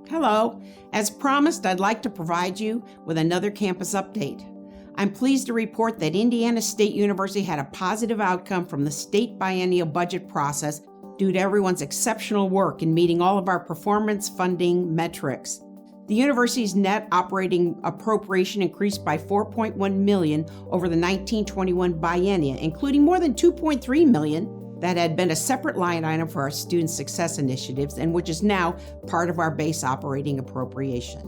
Hello. As promised, I'd like to provide you with another campus update. I'm pleased to report that Indiana State University had a positive outcome from the state biennial budget process due to everyone's exceptional work in meeting all of our performance funding metrics. The university's net operating appropriation increased by $4.1 million over the 1921 biennium, including more than $2.3 million that had been a separate line item for our student success initiatives and which is now part of our base operating appropriation.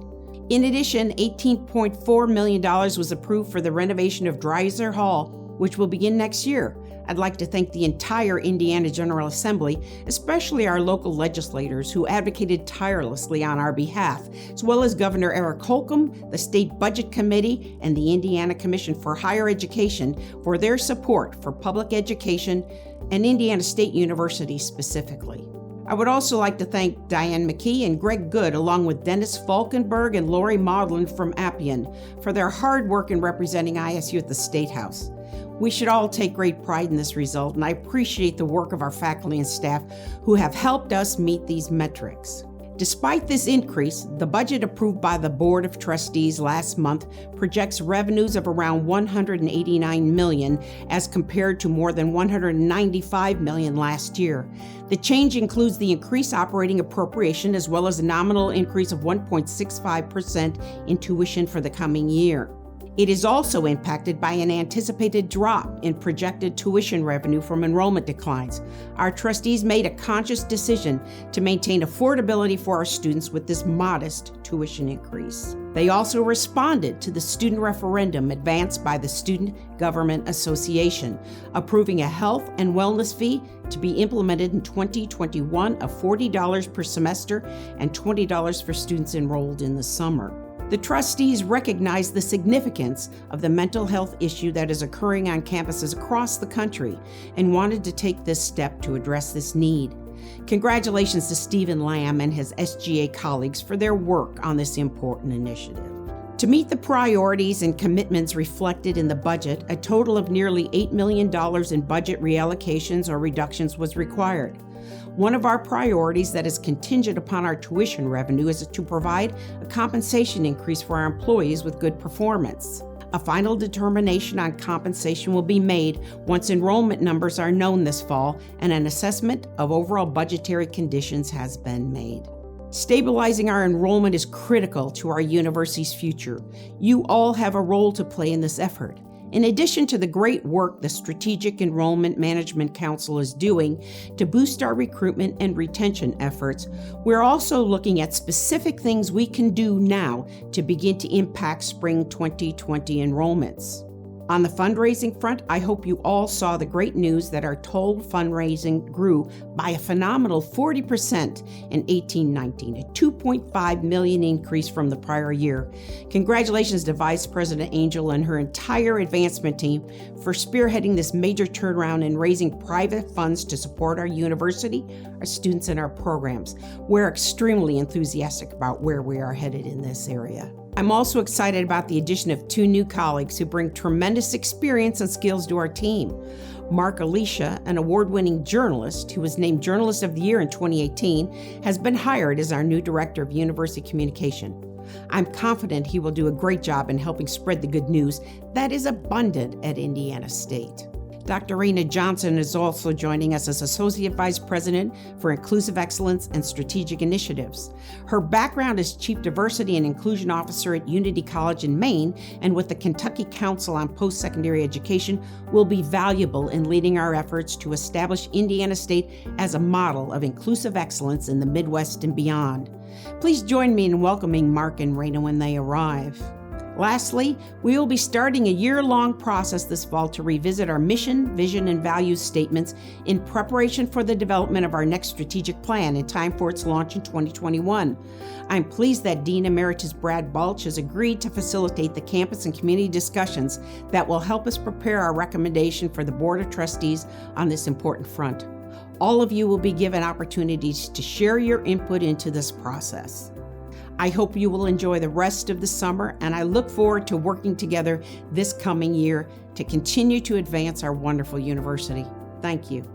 In addition, $18.4 million was approved for the renovation of Dreiser Hall, which will begin next year. I'd like to thank the entire Indiana General Assembly, especially our local legislators who advocated tirelessly on our behalf, as well as Governor Eric Holcomb, the State Budget Committee, and the Indiana Commission for Higher Education for their support for public education and Indiana State University specifically. I would also like to thank Diane McKee and Greg Good, along with Dennis Falkenberg and Lori Maudlin from Appian, for their hard work in representing ISU at the State House. We should all take great pride in this result, and I appreciate the work of our faculty and staff who have helped us meet these metrics. Despite this increase, the budget approved by the Board of Trustees last month projects revenues of around $189 million as compared to more than $195 million last year. The change includes the increased operating appropriation as well as a nominal increase of 1.65% in tuition for the coming year. It is also impacted by an anticipated drop in projected tuition revenue from enrollment declines. Our trustees made a conscious decision to maintain affordability for our students with this modest tuition increase. They also responded to the student referendum advanced by the Student Government Association, approving a health and wellness fee to be implemented in 2021 of $40 per semester and $20 for students enrolled in the summer. The trustees recognize the significance of the mental health issue that is occurring on campuses across the country and wanted to take this step to address this need. Congratulations to Stephen Lamb and his SGA colleagues for their work on this important initiative. To meet the priorities and commitments reflected in the budget, a total of nearly $8 million in budget reallocations or reductions was required. One of our priorities that is contingent upon our tuition revenue is to provide a compensation increase for our employees with good performance. A final determination on compensation will be made once enrollment numbers are known this fall and an assessment of overall budgetary conditions has been made. Stabilizing our enrollment is critical to our university's future. You all have a role to play in this effort. In addition to the great work the Strategic Enrollment Management Council is doing to boost our recruitment and retention efforts, we're also looking at specific things we can do now to begin to impact spring 2020 enrollments. On the fundraising front, I hope you all saw the great news that our total fundraising grew by a phenomenal 40% in 18-19, a $2.5 million increase from the prior year. Congratulations to Vice President Angel and her entire advancement team for spearheading this major turnaround and raising private funds to support our university, our students, and our programs. We're extremely enthusiastic about where we are headed in this area. I'm also excited about the addition of 2 new colleagues who bring tremendous experience and skills to our team. Mark Alicia, an award-winning journalist who was named Journalist of the Year in 2018, has been hired as our new Director of University Communication. I'm confident he will do a great job in helping spread the good news that is abundant at Indiana State. Dr. Raina Johnson is also joining us as Associate Vice President for Inclusive Excellence and Strategic Initiatives. Her background as Chief Diversity and Inclusion Officer at Unity College in Maine and with the Kentucky Council on Post-Secondary Education will be valuable in leading our efforts to establish Indiana State as a model of inclusive excellence in the Midwest and beyond. Please join me in welcoming Mark and Raina when they arrive. Lastly, we will be starting a year-long process this fall to revisit our mission, vision, and values statements in preparation for the development of our next strategic plan in time for its launch in 2021. I'm pleased that Dean Emeritus Brad Balch has agreed to facilitate the campus and community discussions that will help us prepare our recommendation for the Board of Trustees on this important front. All of you will be given opportunities to share your input into this process. I hope you will enjoy the rest of the summer, and I look forward to working together this coming year to continue to advance our wonderful university. Thank you.